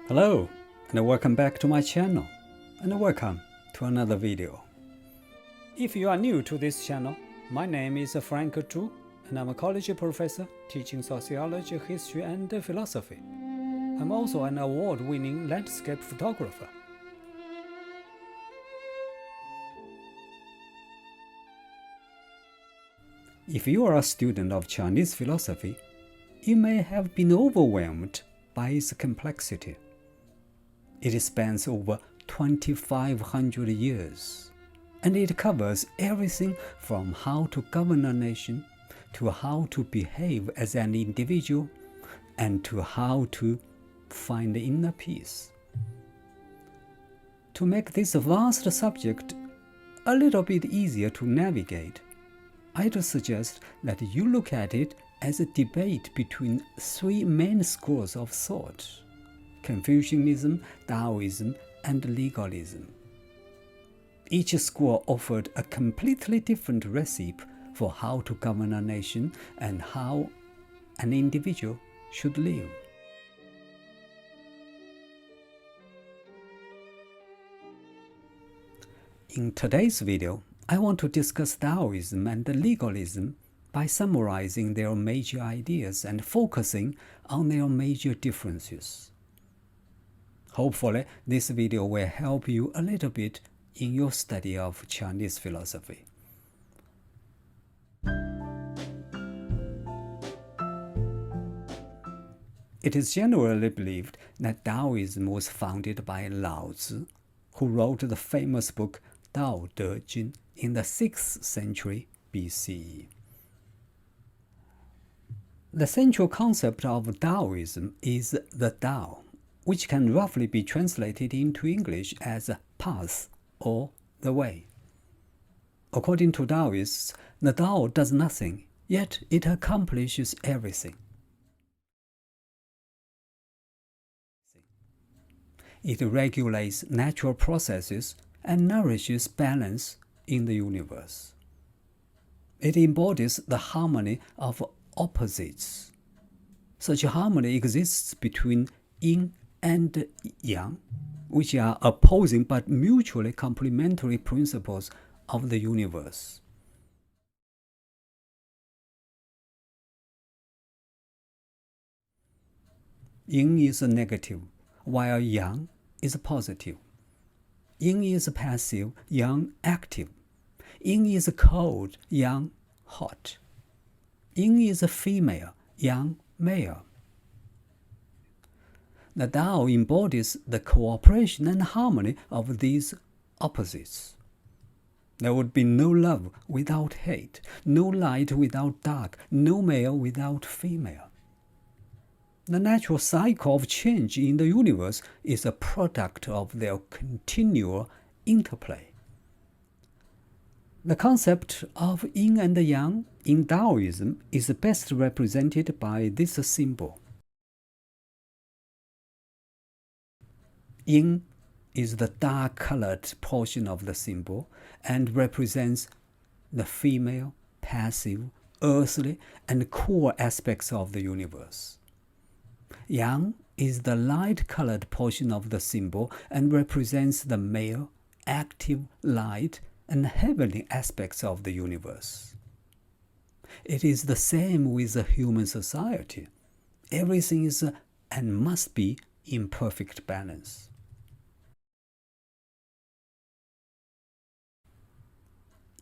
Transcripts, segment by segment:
Hello, and welcome back to my channel, and welcome to another video. If you are new to this channel, my name is Frank Zhu, and I'm a college professor teaching sociology, history, and philosophy. I'm also an award-winning landscape photographer. If you are a student of Chinese philosophy, you may have been overwhelmed by its complexity. It spans over 2,500 years, and it covers everything from how to govern a nation, to how to behave as an individual, and to how to find inner peace. To make this vast subject a little bit easier to navigate, I'd suggest that you look at it as a debate between three main schools of thought: Confucianism, Daoism, and Legalism. Each school offered a completely different recipe for how to govern a nation and how an individual should live. In today's video, I want to discuss Daoism and Legalism by summarizing their major ideas and focusing on their major differences. Hopefully, this video will help you a little bit in your study of Chinese philosophy. It is generally believed that Daoism was founded by Lao Tzu, who wrote the famous book Dao De Jing in the 6th century BCE. The central concept of Daoism is the Tao, which can roughly be translated into English as path or the way. According to Taoists, the Tao does nothing, yet it accomplishes everything. It regulates natural processes and nourishes balance in the universe. It embodies the harmony of opposites. Such harmony exists between yin and yang, which are opposing but mutually complementary principles of the universe. Yin is negative, while yang is positive. Yin is passive, yang active. Yin is cold, yang hot. Yin is female, yang male. The Tao embodies the cooperation and harmony of these opposites. There would be no love without hate, no light without dark, no male without female. The natural cycle of change in the universe is a product of their continual interplay. The concept of yin and yang in Taoism is best represented by this symbol. Yin is the dark-colored portion of the symbol and represents the female, passive, earthly, and cool aspects of the universe. Yang is the light-colored portion of the symbol and represents the male, active, light, and heavenly aspects of the universe. It is the same with the human society. Everything is and must be in perfect balance.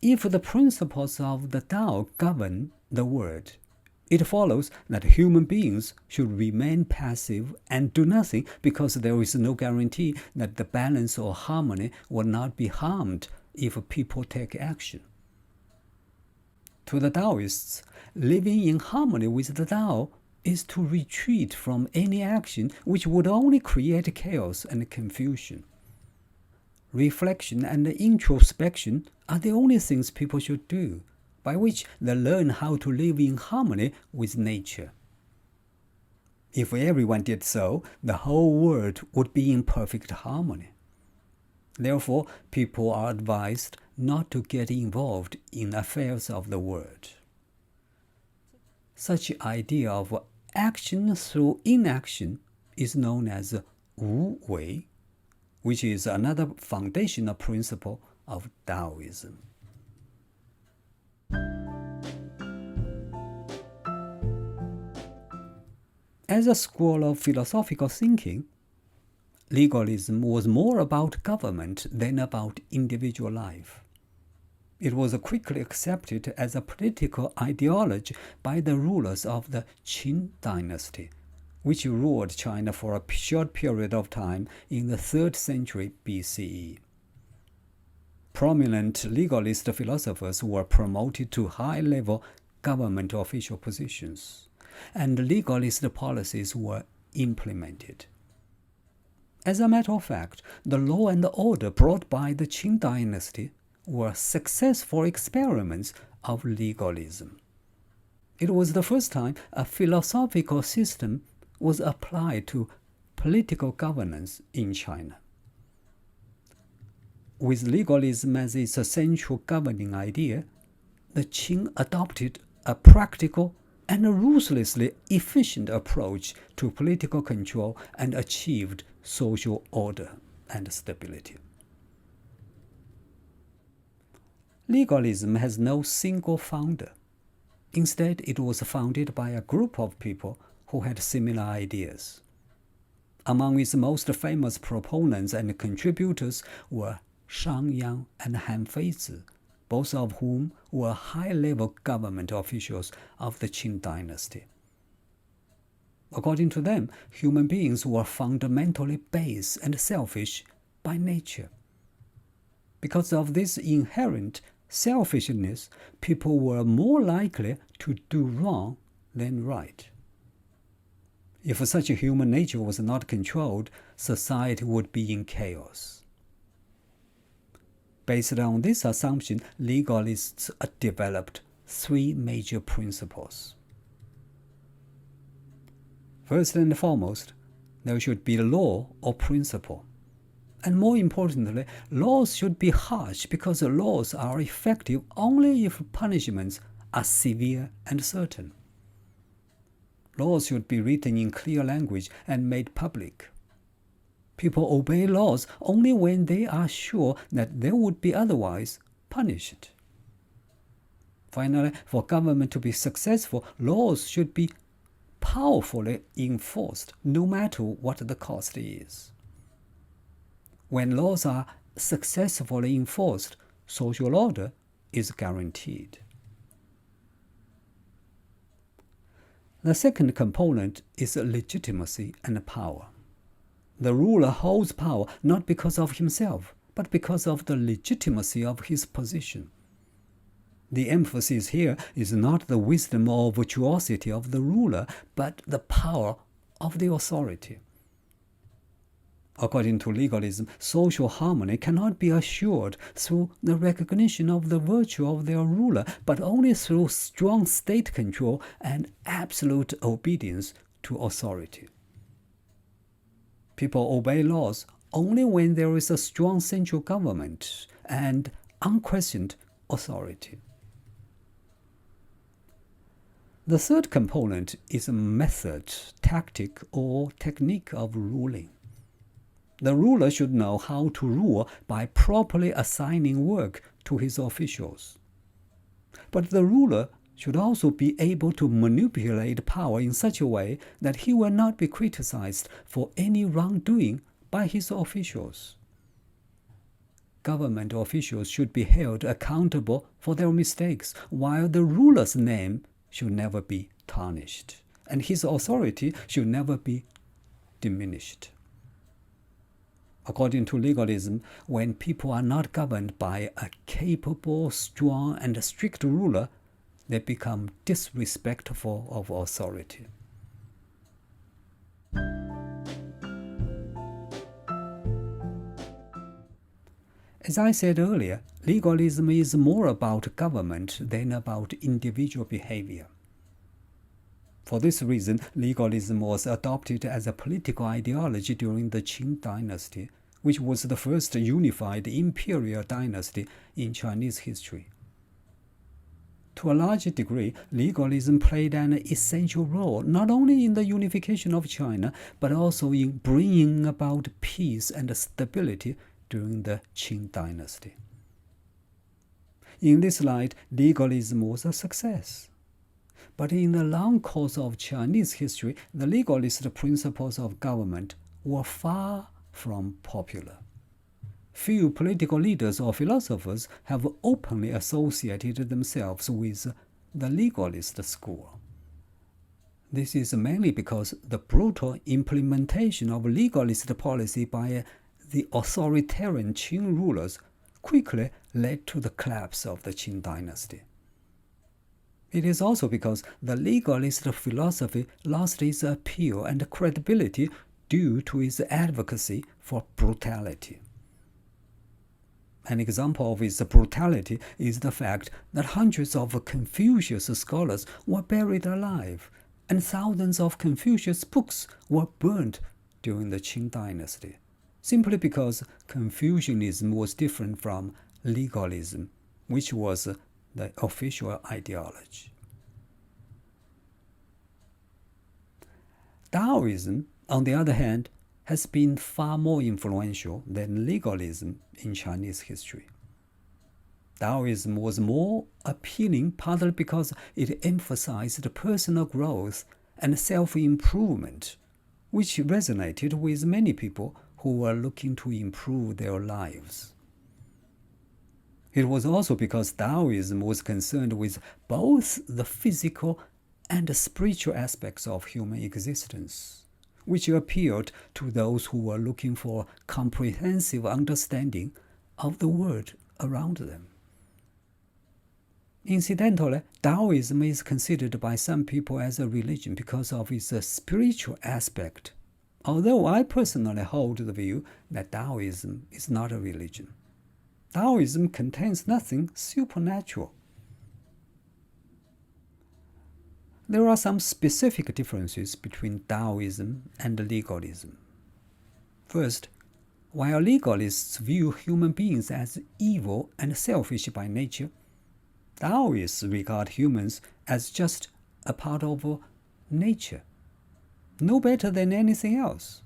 If the principles of the Tao govern the world, it follows that human beings should remain passive and do nothing because there is no guarantee that the balance or harmony will not be harmed if people take action. To the Taoists, living in harmony with the Tao is to retreat from any action which would only create chaos and confusion. Reflection and introspection are the only things people should do, by which they learn how to live in harmony with nature. If everyone did so, the whole world would be in perfect harmony. Therefore, people are advised not to get involved in affairs of the world. Such idea of action through inaction is known as Wu Wei, which is another foundational principle of Daoism. As a school of philosophical thinking, legalism was more about government than about individual life. It was quickly accepted as a political ideology by the rulers of the Qin dynasty, which ruled China for a short period of time in the 3rd century BCE. Prominent legalist philosophers were promoted to high-level government official positions, and legalist policies were implemented. As a matter of fact, the law and order brought by the Qin dynasty were successful experiments of legalism. It was the first time a philosophical system was applied to political governance in China. With legalism as its central governing idea, the Qing adopted a practical and a ruthlessly efficient approach to political control and achieved social order and stability. Legalism has no single founder. Instead, it was founded by a group of people who had similar ideas. Among its most famous proponents and contributors were Shang Yang and Han Feizi, both of whom were high-level government officials of the Qin dynasty. According to them, human beings were fundamentally base and selfish by nature. Because of this inherent selfishness, people were more likely to do wrong than right. If such a human nature was not controlled, society would be in chaos. Based on this assumption, legalists developed 3 major principles. First and foremost, there should be law or principle. And more importantly, laws should be harsh because laws are effective only if punishments are severe and certain. Laws should be written in clear language and made public. People obey laws only when they are sure that they would be otherwise punished. Finally, for government to be successful, laws should be powerfully enforced, no matter what the cost is. When laws are successfully enforced, social order is guaranteed. The second component is legitimacy and power. The ruler holds power not because of himself, but because of the legitimacy of his position. The emphasis here is not the wisdom or virtuosity of the ruler, but the power of the authority. According to legalism, social harmony cannot be assured through the recognition of the virtue of their ruler, but only through strong state control and absolute obedience to authority. People obey laws only when there is a strong central government and unquestioned authority. The third component is a method, tactic, or technique of ruling. The ruler should know how to rule by properly assigning work to his officials. But the ruler should also be able to manipulate power in such a way that he will not be criticized for any wrongdoing by his officials. Government officials should be held accountable for their mistakes, while the ruler's name should never be tarnished, and his authority should never be diminished. According to legalism, when people are not governed by a capable, strong, and strict ruler, they become disrespectful of authority. As I said earlier, legalism is more about government than about individual behavior. For this reason, legalism was adopted as a political ideology during the Qing dynasty, which was the first unified imperial dynasty in Chinese history. To a large degree, legalism played an essential role not only in the unification of China, but also in bringing about peace and stability during the Qing dynasty. In this light, legalism was a success. But in the long course of Chinese history, the legalist principles of government were far from popular. Few political leaders or philosophers have openly associated themselves with the legalist school. This is mainly because the brutal implementation of legalist policy by the authoritarian Qing rulers quickly led to the collapse of the Qing dynasty. It is also because the legalist philosophy lost its appeal and credibility due to its advocacy for brutality. An example of its brutality is the fact that hundreds of Confucius scholars were buried alive, and thousands of Confucius books were burned during the Qing dynasty, simply because Confucianism was different from legalism, which was the official ideology. Daoism, on the other hand, has been far more influential than legalism in Chinese history. Daoism was more appealing partly because it emphasized personal growth and self-improvement, which resonated with many people who were looking to improve their lives. It was also because Daoism was concerned with both the physical and the spiritual aspects of human existence, which appealed to those who were looking for comprehensive understanding of the world around them. Incidentally, Daoism is considered by some people as a religion because of its spiritual aspect, although I personally hold the view that Daoism is not a religion. Daoism contains nothing supernatural. There are some specific differences between Daoism and legalism. First, while legalists view human beings as evil and selfish by nature, Daoists regard humans as just a part of nature, no better than anything else.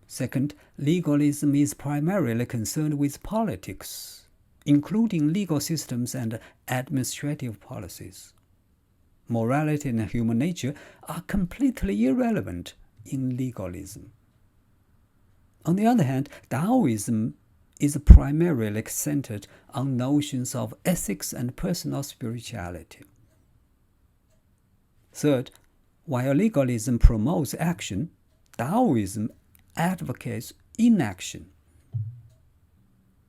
Second, legalism is primarily concerned with politics, including legal systems and administrative policies. Morality and human nature are completely irrelevant in legalism. On the other hand, Daoism is primarily centered on notions of ethics and personal spirituality. Third, while legalism promotes action, Daoism advocates inaction.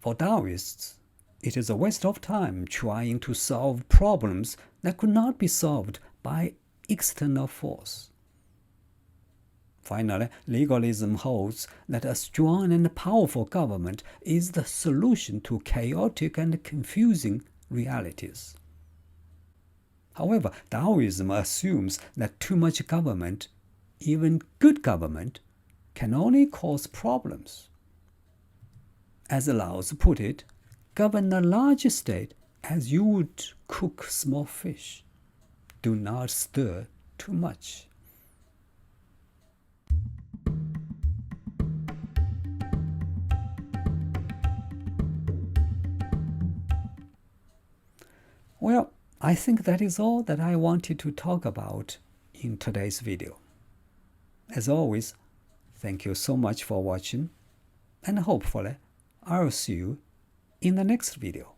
For Daoists, it is a waste of time trying to solve problems that could not be solved by external force. Finally, legalism holds that a strong and powerful government is the solution to chaotic and confusing realities. However, Daoism assumes that too much government, even good government, can only cause problems. As Laozi put it, govern a large state as you would cook small fish. Do not stir too much. Well, I think that is all that I wanted to talk about in today's video. As always, thank you so much for watching, and hopefully I'll see you in the next video.